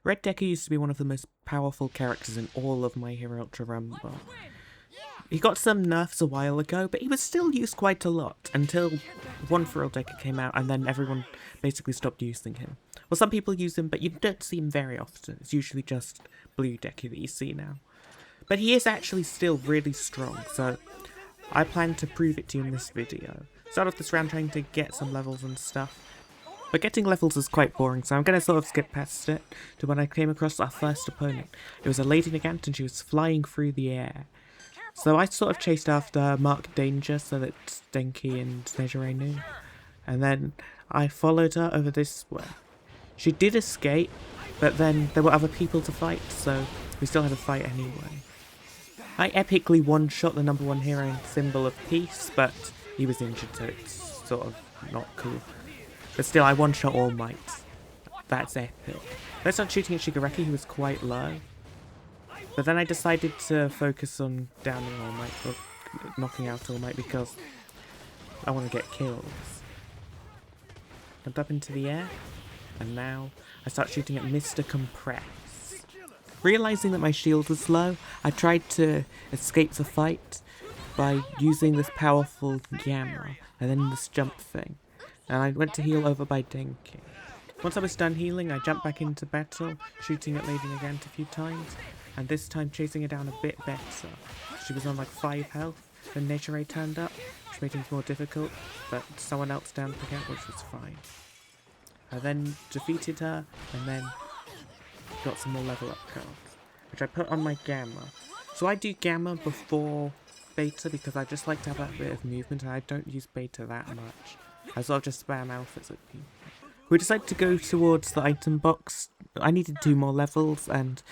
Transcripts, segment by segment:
Red Deku used to be one of the most powerful characters in all of My Hero Ultra Rumble. He got some nerfs a while ago, but he was still used quite a lot until One for All Deku came out, and then everyone basically stopped using him. Well, some people use him, but you don't see him very often. It's usually just Blue Deku that you see now. But he is actually still really strong, so I plan to prove it to you in this video. Start off this round trying to get some levels and stuff. But getting levels is quite boring, so I'm going to sort of skip past it to when I came across our first opponent. It was a Lady Nagant and she was flying through the air. So I sort of chased after Mark Danger so that Denki and Nejire knew. And then I followed her over this way. She did escape, but then there were other people to fight, so we still had a fight anyway. I epically one-shot the number 1 hero and symbol of peace, but he was injured, so it's sort of not cool. But still, I one-shot All Might. That's epic. Let's start shooting at Shigaraki, who was quite low. But then I decided to focus on downing All Might, or knocking out All Might, because I want to get kills. Jumped up into the air, and now I start shooting at Mr. Compress. Realising that my shield was low, I tried to escape the fight by using this powerful Gamma, and then this jump thing. And I went to heal over by Denki. Once I was done healing, I jumped back into battle, shooting at Lady Nagant a few times, and this time chasing her down a bit better. She was on like 5 health, then Nejire turned up, which made things more difficult, but someone else downed the gap, which was fine. I then defeated her, and then got some more level up cards, which I put on my Gamma. So I do Gamma before Beta because I just like to have that bit of movement, and I don't use Beta that much. I sort of just spam alphas at people. We decided to go towards the item box. I needed 2 more levels, and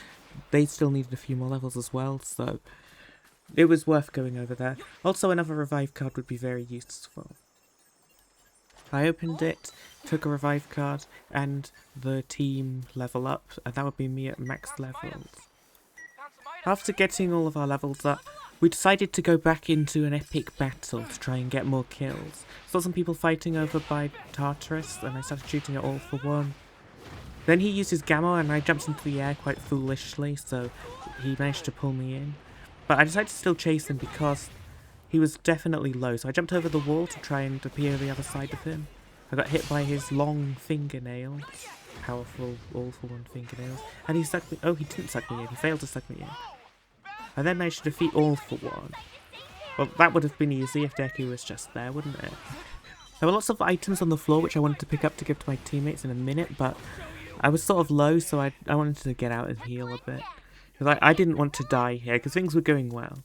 they still needed a few more levels as well, so it was worth going over there. Also, another revive card would be very useful. I opened it, took a revive card, and the team level up, and that would be me at max levels. After getting all of our levels up, we decided to go back into an epic battle to try and get more kills. Saw some people fighting over by Tartarus, and I started shooting at All for One. Then he used his Gamma, and I jumped into the air quite foolishly, so he managed to pull me in. But I decided to still chase him because he was definitely low, so I jumped over the wall to try and appear on the other side of him. I got hit by his long fingernails, powerful All for One fingernails, and he sucked me. Oh, he didn't suck me in, he failed to suck me in. I then managed to defeat All for One. Well, that would have been easy if Deku was just there, wouldn't it? There were lots of items on the floor which I wanted to pick up to give to my teammates in a minute, but I was sort of low, so I wanted to get out and heal a bit. Because I didn't want to die here, because things were going well.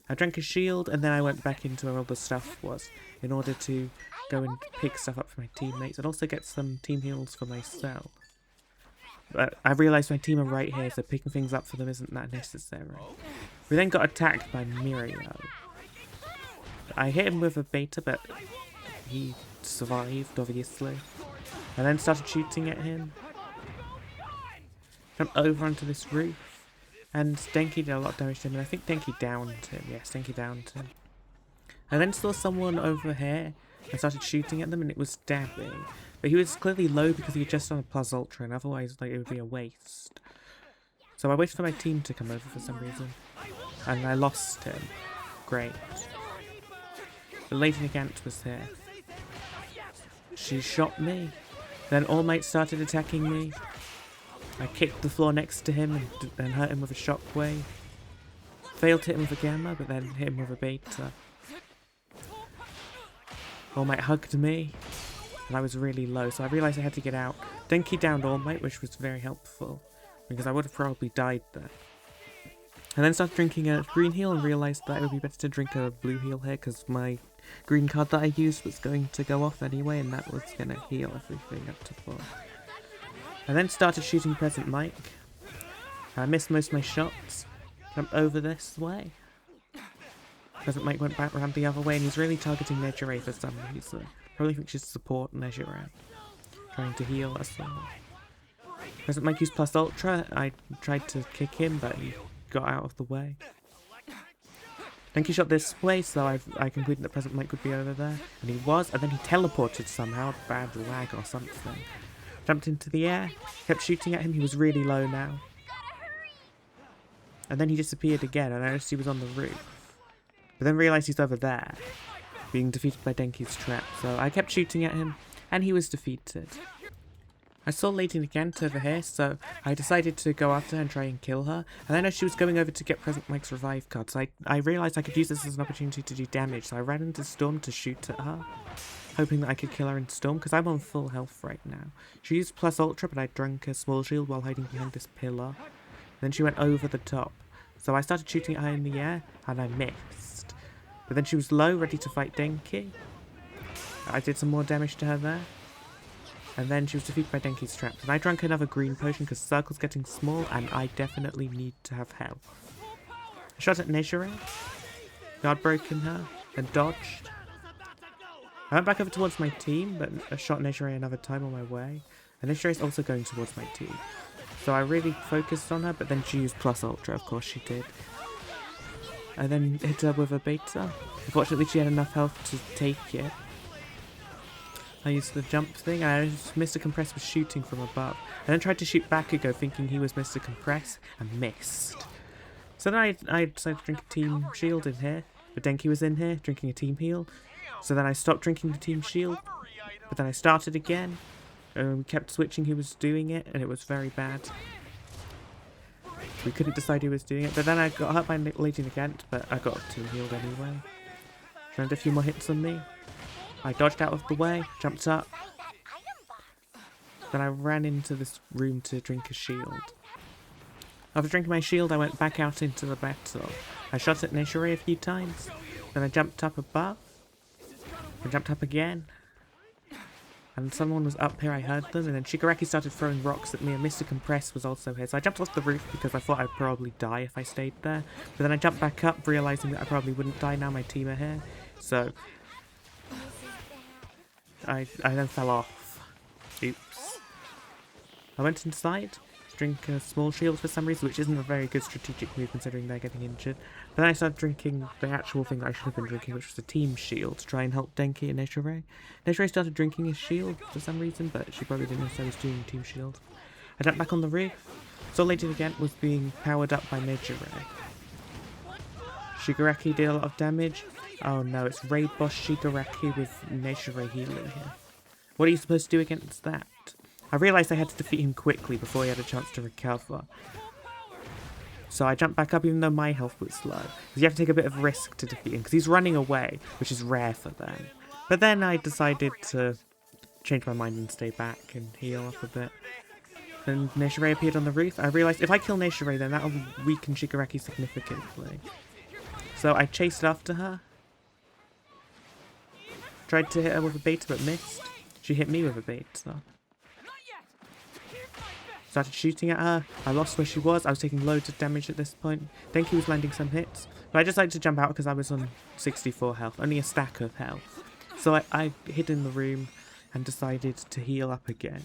I drank a shield, and then I went back into where all the stuff was, in order to go and pick stuff up for my teammates, and also get some team heals for myself. But I realised my team are right here, so picking things up for them isn't that necessary. We then got attacked by Mirio. I hit him with a Beta, but he survived, obviously. I then started shooting at him. Jumped over onto this roof, and Denki did a lot of damage to him, and I think Denki downed him. Yes, Denki downed him. I then saw someone over here, and started shooting at them, and it was Dabby. But he was clearly low because he had just done a Plus Ultra, and otherwise like, it would be a waste. So I waited for my team to come over for some reason, and I lost him. Great. The Lady Nagant was here. She shot me. Then All Might started attacking me. I kicked the floor next to him and hurt him with a shockwave. Failed to hit him with a Gamma, but then hit him with a Beta. All Might hugged me, and I was really low, so I realised I had to get out. Denki downed All Might, which was very helpful, because I would have probably died there. I then started drinking a green heal and realised that it would be better to drink a blue heal here, because my green card that I used was going to go off anyway, and that was going to heal everything up to full. I then started shooting Present Mike. I missed most of my shots. Jumped over this way. Present Mike went back around the other way, and he's really targeting Nejire for some reason. Probably thinks she's support Nejire. Trying to heal us all. Present Mike used Plus Ultra. I tried to kick him, but he got out of the way. Denki shot this way, so I concluded that Present Mike would be over there. And he was, and then he teleported somehow. Bad lag or something. Jumped into the air, kept shooting at him. He was really low now. And then he disappeared again, and I noticed he was on the roof. But then realised he's over there, being defeated by Denki's trap. So I kept shooting at him, and he was defeated. I saw Lady Nagant over here, so I decided to go after her and try and kill her. And I know she was going over to get Present Mike's revive card, so I realised I could use this as an opportunity to do damage. So I ran into Storm to shoot at her, hoping that I could kill her in Storm, because I'm on full health right now. She used plus Ultra, but I drank a small shield while hiding behind this pillar. Then she went over the top. So I started shooting at her in the air, and I missed. But then she was low, ready to fight Denki. I did some more damage to her there. And then she was defeated by Denki's trap. And I drank another green potion because Circle's getting small and I definitely need to have health. I shot at Nejire. Guard broken her. Then dodged. I went back over towards my team, but I shot Nejire another time on my way. And Nejire is also going towards my team. So I really focused on her, but then she used plus ultra, of course she did. I then hit her with a beta. Unfortunately she had enough health to take it. I used the jump thing, and Mr. Compress was shooting from above. I then tried to shoot back ago, thinking he was Mr. Compress, and missed. So then I decided to drink a team shield in here, but Denki was in here, drinking a team heal. So then I stopped drinking the team shield, but then I started again. We kept switching who was doing it, and it was very bad. We couldn't decide who was doing it, but then I got hurt by Lady Nagant, but I got team healed anyway. She landed a few more hits on me. I dodged out of the way, jumped up. Then I ran into this room to drink a shield. After drinking my shield, I went back out into the battle. I shot at Nejire a few times. Then I jumped up above. I jumped up again. And someone was up here, I heard them. And then Shigaraki started throwing rocks at me, and Mr. Compress was also here. So I jumped off the roof because I thought I'd probably die if I stayed there. But then I jumped back up, realising that I probably wouldn't die now my team are here. So I then fell off. Oops. I went inside to drink a small shield for some reason, which isn't a very good strategic move considering they're getting injured. But then I started drinking the actual thing that I should have been drinking, which was a team shield, to try and help Denki and Nejire. Nejire started drinking his shield for some reason, but she probably didn't know I was doing team shield. I jumped back on the roof. Saw Lady Nagant was being powered up by Nejire. Shigaraki did a lot of damage. Oh no, it's Raid Boss Shigaraki with Nejire healing here. What are you supposed to do against that? I realised I had to defeat him quickly before he had a chance to recover. So I jumped back up even though my health was low. Because you have to take a bit of risk to defeat him, because he's running away, which is rare for them. But then I decided to change my mind and stay back and heal up a bit. Then Nejire appeared on the roof. I realised if I kill Nejire, then that'll weaken Shigaraki significantly. So I chased after her. Tried to hit her with a beta but missed. She hit me with a beta. Started shooting at her. I lost where she was. I was taking loads of damage at this point. Denki was landing some hits. But I decided to jump out because I was on 64 health. Only a stack of health. So I hid in the room and decided to heal up again.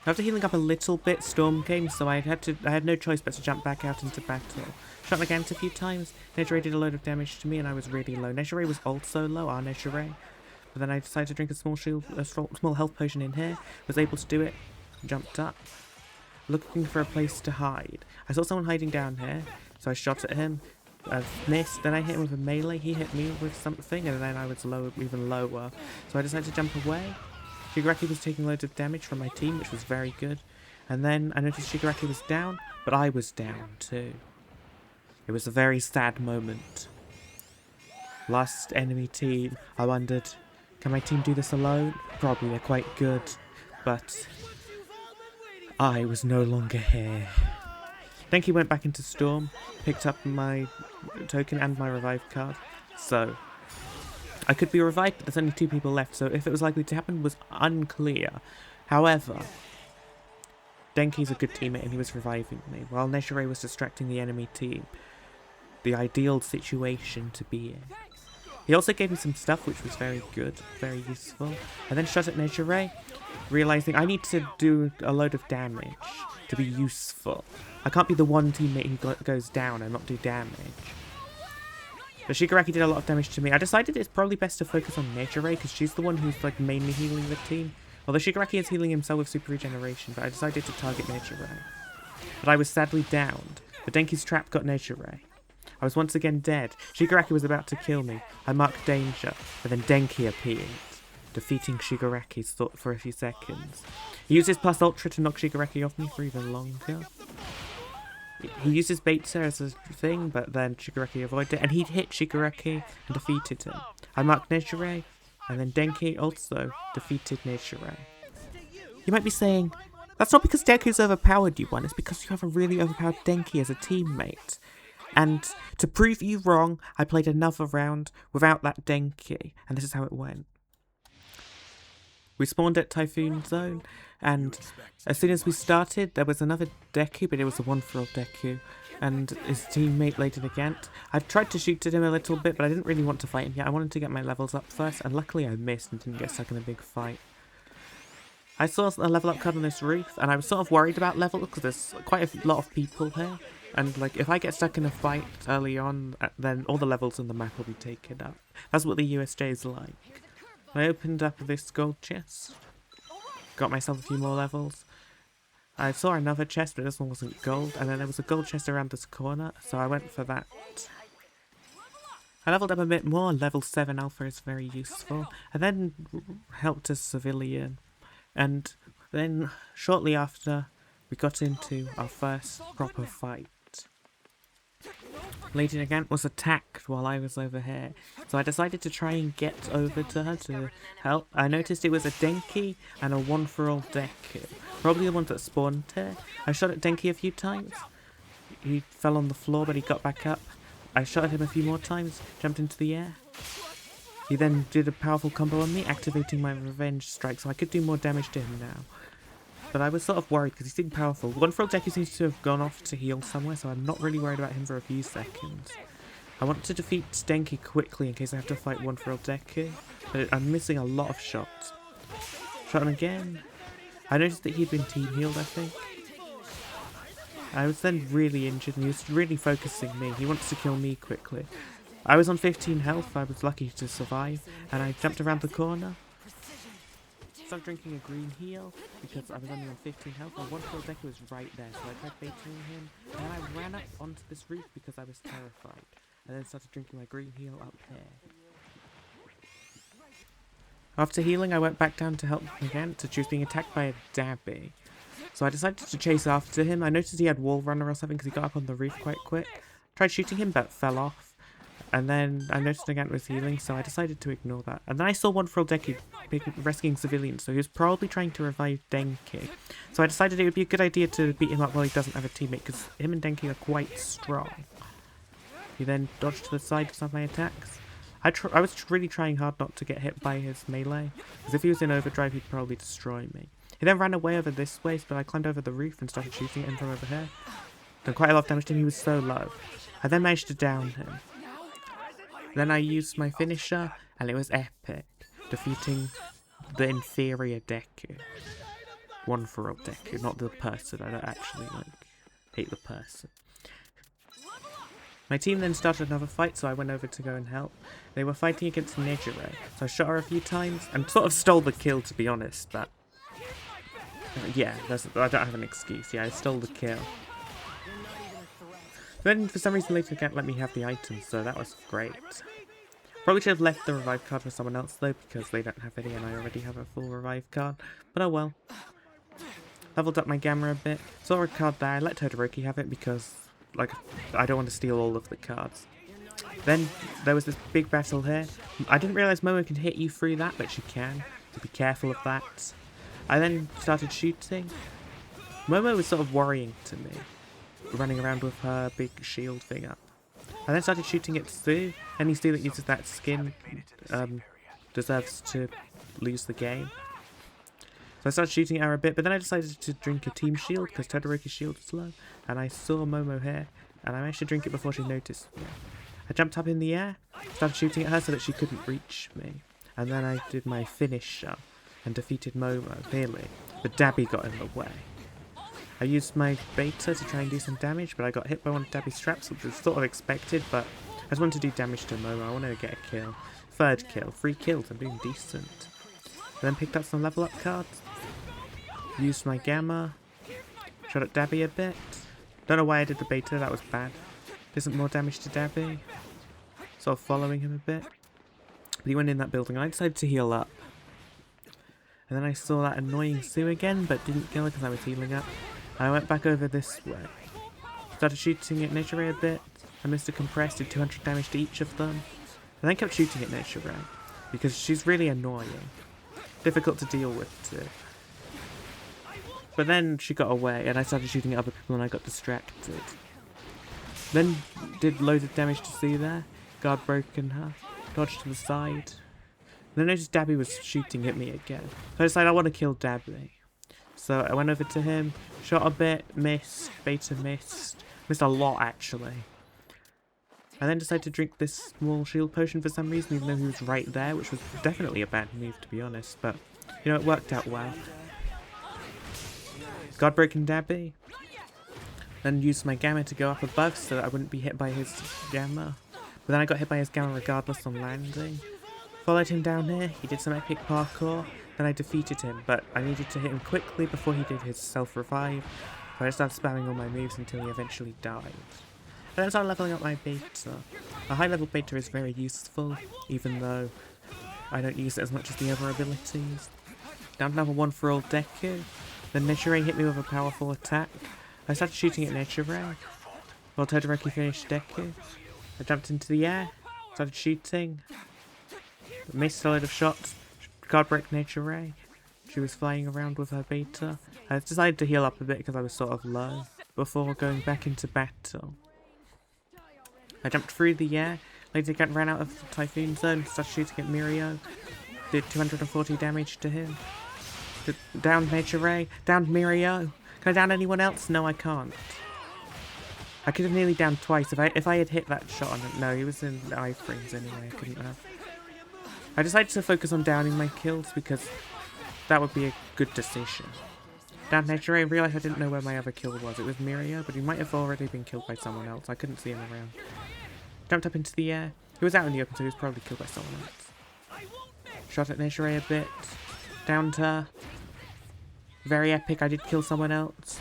After healing up a little bit, Storm came, so I had no choice but to jump back out into battle. Shot Nagant a few times. Nejire did a load of damage to me and I was really low. Nejire was also low, our Nejire. But then I decided to drink a small health potion in here. Was able to do it. Jumped up. Looking for a place to hide. I saw someone hiding down here, so I shot at him. I missed. Then I hit him with a melee. He hit me with something, and then I was even lower. So I decided to jump away. Shigaraki was taking loads of damage from my team, which was very good. And then I noticed Shigaraki was down, but I was down too. It was a very sad moment. Last enemy team. I wondered, can my team do this alone? Probably, they're quite good. But I was no longer here. Denki went back into Storm, picked up my token and my revive card. So I could be revived, but there's only 2 people left, so if it was likely to happen was unclear. However, Denki's a good teammate and he was reviving me, while Nejire was distracting the enemy team. The ideal situation to be in. He also gave me some stuff which was very good, very useful. I then shot at Nejire, realising I need to do a load of damage to be useful. I can't be the one teammate who goes down and not do damage. But Shigaraki did a lot of damage to me. I decided it's probably best to focus on Nejire because she's the one who's like mainly healing the team. Although Shigaraki is healing himself with super regeneration, but I decided to target Nature Ray. But I was sadly downed. The Denki's trap got Nature Ray. I was once again dead. Shigaraki was about to kill me. I marked danger, but then Denki appeared, defeating Shigaraki for a few seconds. He used his plus ultra to knock Shigaraki off me for even longer. He used his beta as a thing, but then Shigaraki avoided it, and he hit Shigaraki and defeated him. I marked Nature Ray, and then Denki also defeated Nature Ray. You might be saying, that's not because Deku's overpowered you, it's because you have a really overpowered Denki as a teammate. And to prove you wrong, I played another round without that Denki, and this is how it went. We spawned at Typhoon Zone, and as soon as we started, there was another Deku, but it was a one-for-all Deku, and his teammate laid it against. I tried to shoot at him a little bit, but I didn't really want to fight him yet. I wanted to get my levels up first, and luckily I missed and didn't get stuck in a big fight. I saw a level up card on this roof, and I was sort of worried about level because there's quite a lot of people here. And like, if I get stuck in a fight early on, then all the levels in the map will be taken up. That's what the USJ is like. I opened up this gold chest, got myself a few more levels. I saw another chest, but this one wasn't gold, and then there was a gold chest around this corner, so I went for that. I leveled up a bit more. Level 7 alpha is very useful. I then helped a civilian, and then shortly after, we got into our first proper fight. Lady Nagant was attacked while I was over here, so I decided to try and get over to her to help. I noticed it was a Denki and a one-for-all Deku, probably the ones that spawned here. I shot at Denki a few times. He fell on the floor, but he got back up. I shot at him a few more times, jumped into the air. He then did a powerful combo on me, activating my revenge strike, so I could do more damage to him now. But I was sort of worried because he seemed powerful. One-for-all Deku seems to have gone off to heal somewhere, so I'm not really worried about him for a few seconds. I want to defeat Denki quickly in case I have to fight one-for-all Deku, but I'm missing a lot of shots. Shot him again. I noticed that he'd been team healed, I think. I was then really injured and he was really focusing me. He wanted to kill me quickly. I was on 15 health, I was lucky to survive, and I jumped around the corner. Started drinking a green heal because I was only on 15 health, and one-for-all Deku was right there, so I tried baiting him, and then I ran up onto this roof because I was terrified, and then started drinking my green heal up here. After healing, I went back down to help him again, to choose being attacked by a Dabby. So I decided to chase after him. I noticed he had wall runner or something because he got up on the roof quite quick. Tried shooting him, but fell off. And then I noticed Nagant was healing, so I decided to ignore that. And then I saw one-for-all Deku rescuing civilians, so he was probably trying to revive Denki. So I decided it would be a good idea to beat him up while he doesn't have a teammate, because him and Denki are quite strong. He then dodged to the side for some of my attacks. I was really trying hard not to get hit by his melee, because if he was in overdrive he'd probably destroy me. He then ran away over this way, but I climbed over the roof and started shooting at him from over here. Done quite a lot of damage to him, he was so low. I then managed to down him. Then I used my finisher, and it was epic, defeating the inferior Deku. One-for-all Deku, not the person. I don't actually hate the person. My team then started another fight, so I went over to go and help. They were fighting against Nature Ray, so I shot her a few times, and sort of stole the kill, to be honest, but yeah, I don't have an excuse. Yeah, I stole the kill. Then, for some reason, later can't let me have the items, so that was great. Probably should have left the revive card for someone else, though, because they don't have any and I already have a full revive card. But oh well. Leveled up my Gamma a bit. Saw a card there. I let Todoroki have it because, like, I don't want to steal all of the cards. Then, there was this big battle here. I didn't realise Momo can hit you through that, but she can. So be careful of that. I then started shooting. Momo was sort of worrying to me, running around with her big shield thing up. I then started shooting at Stu. Any Stu that uses that skin deserves to lose the game. So I started shooting at her a bit, but then I decided to drink a team shield because Todoroki's shield was low. And I saw Momo here, and I managed to drink it before she noticed me. I jumped up in the air, started shooting at her so that she couldn't reach me. And then I did my finisher and defeated Momo, clearly. But Dabby got in the way. I used my beta to try and do some damage, but I got hit by one of Dabby's traps, which was sort of expected, but I just wanted to do damage to Momo. I wanted to get a kill. Third kill. 3 kills. I'm doing decent. then picked up some level up cards. Used my Gamma. Shot at Dabby a bit. Don't know why I did the beta, that was bad. Did some more damage to Dabby. Sort of following him a bit. But he went in that building and I decided to heal up. And then I saw that annoying Sue again, but didn't kill her because I was healing up. I went back over this way. Started shooting at Nature Ray a bit. I missed a compress, did 200 damage to each of them. And then kept shooting at Nature Ray. Because she's really annoying. Difficult to deal with too. But then she got away and I started shooting at other people and I got distracted. Then did loads of damage to Sue there. Guard broken her. Dodged to the side. Then I noticed Dabby was shooting at me again. So I decided I want to kill Dabby. So I went over to him, shot a bit, missed, beta missed. Missed a lot actually. I then decided to drink this small shield potion for some reason, even though he was right there, which was definitely a bad move to be honest. But, you know, it worked out well. Guard broken Dabby. Then used my Gamma to go up above so that I wouldn't be hit by his Gamma. But then I got hit by his Gamma regardless on landing. Followed him down here, he did some epic parkour, then I defeated him, but I needed to hit him quickly before he did his self-revive. So I started spamming all my moves until he eventually died. And then I started leveling up my beta. A high level beta is very useful, even though I don't use it as much as the other abilities. Down to level 1 for all Deku. Then Nature Ray hit me with a powerful attack. I started shooting at Nature Ray. While Todoroki finished Deku. I jumped into the air, started shooting. Missed a load of shots. Guard broke Nature Ray. She was flying around with her beta. I decided to heal up a bit because I was sort of low before going back into battle. I jumped through the air. Later ran out of the Typhoon Zone, started shooting at Mirio. Did 240 damage to him. Downed Nature Ray. Downed Mirio. Can I down anyone else? No, I can't. I could have nearly downed twice if I had hit that shot on him. No, he was in iframes anyway. I couldn't have. I decided to focus on downing my kills because that would be a good decision. Downed Nature Ray. Realised I didn't know where my other kill was. It was Mirio, but he might have already been killed by someone else. I couldn't see him around. Jumped up into the air. He was out in the open, so he was probably killed by someone else. Shot at Nature Ray a bit. Downed her. Very epic. I did kill someone else.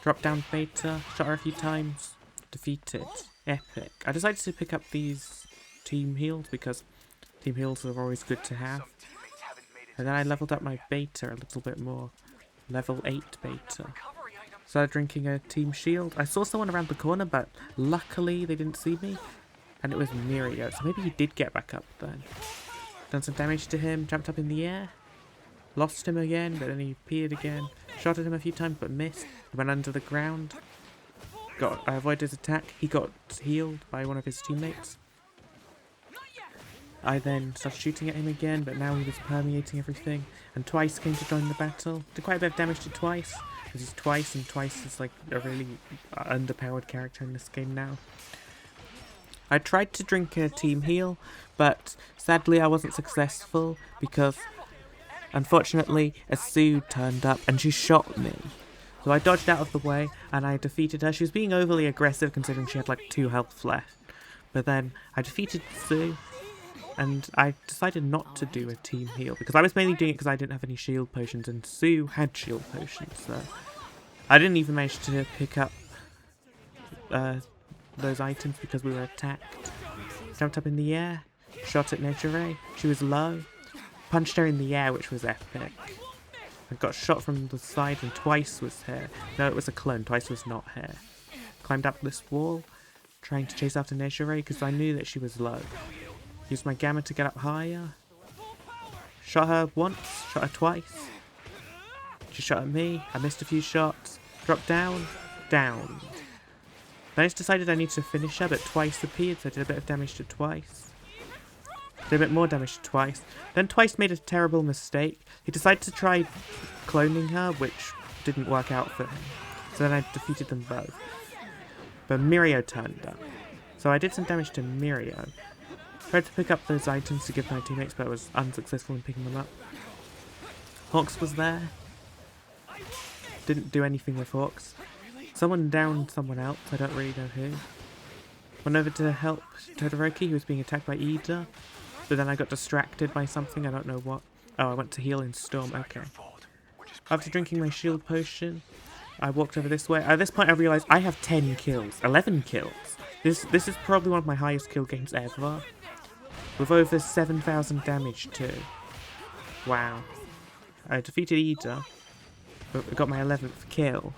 Dropped down beta. Shot her a few times. Defeated. Epic. I decided to pick up these team heals because team heals are always good to have. And then I leveled up my beta a little bit more. Level 8 beta. Started drinking a team shield. I saw someone around the corner, but luckily they didn't see me. And it was Mirio, so maybe he did get back up then. Done some damage to him, jumped up in the air. Lost him again, but then he appeared again. Shot at him a few times, but missed. He went under the ground. I avoided his attack. He got healed by one of his teammates. I then started shooting at him again, but now he was permeating everything. And Twice came to join the battle. Did quite a bit of damage to Twice. Because he's Twice, and Twice is like a really underpowered character in this game now. I tried to drink a team heal, but sadly I wasn't successful because unfortunately a Sue turned up and she shot me. So I dodged out of the way and I defeated her. She was being overly aggressive considering she had like 2 health left. But then I defeated Sue. And I decided not to do a team heal, because I was mainly doing it because I didn't have any shield potions, and Sue had shield potions, so I didn't even manage to pick up those items because we were attacked. Jumped up in the air, shot at Nature Ray, she was low, punched her in the air, which was epic. I got shot from the side and Twice was here. No, it was a clone, Twice was not here. Climbed up this wall, trying to chase after Nature Ray because I knew that she was low. Used my Gamma to get up higher. Shot her once, shot her twice. She shot at me, I missed a few shots. Dropped down, downed. Then I just decided I need to finish her, but Twice appeared, so I did a bit of damage to Twice. Did a bit more damage to Twice. Then Twice made a terrible mistake. He decided to try cloning her, which didn't work out for him. So then I defeated them both. But Mirio turned up. So I did some damage to Mirio. Tried to pick up those items to give my teammates, but I was unsuccessful in picking them up. Hawks was there. Didn't do anything with Hawks. Someone downed someone else, I don't really know who. Went over to help Todoroki, who was being attacked by Ida. But then I got distracted by something, I don't know what. Oh, I went to heal in Storm, okay. After drinking my shield potion, I walked over this way. At this point I realised I have 10 kills, 11 kills. This is probably one of my highest kill games ever. With over 7,000 damage too. Wow. I defeated Ida, but got my 11th kill.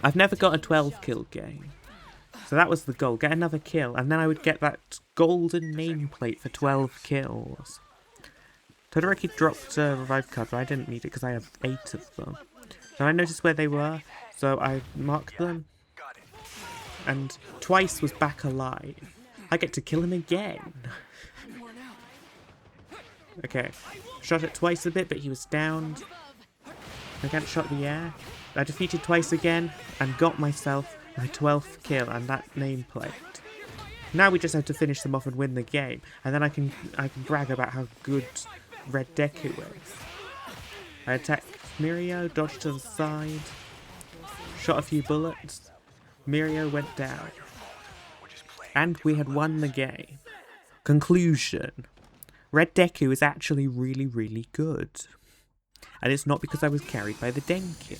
I've never got a 12 kill game. So that was the goal, get another kill, and then I would get that golden nameplate for 12 kills. Todoroki dropped a revive card, but I didn't need it because I have 8 of them. So I noticed where they were, so I marked them, and Twice was back alive. I get to kill him again. Okay, shot at Twice a bit, but he was downed. Again, shot the air. I defeated Twice again, and got myself my 12th kill and that nameplate. Now we just have to finish them off and win the game, and then I can brag about how good Red Deku is. I attacked Mirio, dodged to the side, shot a few bullets. Mirio went down, and we had won the game. Conclusion: Red Deku is actually really, really good, and it's not because I was carried by the Denki.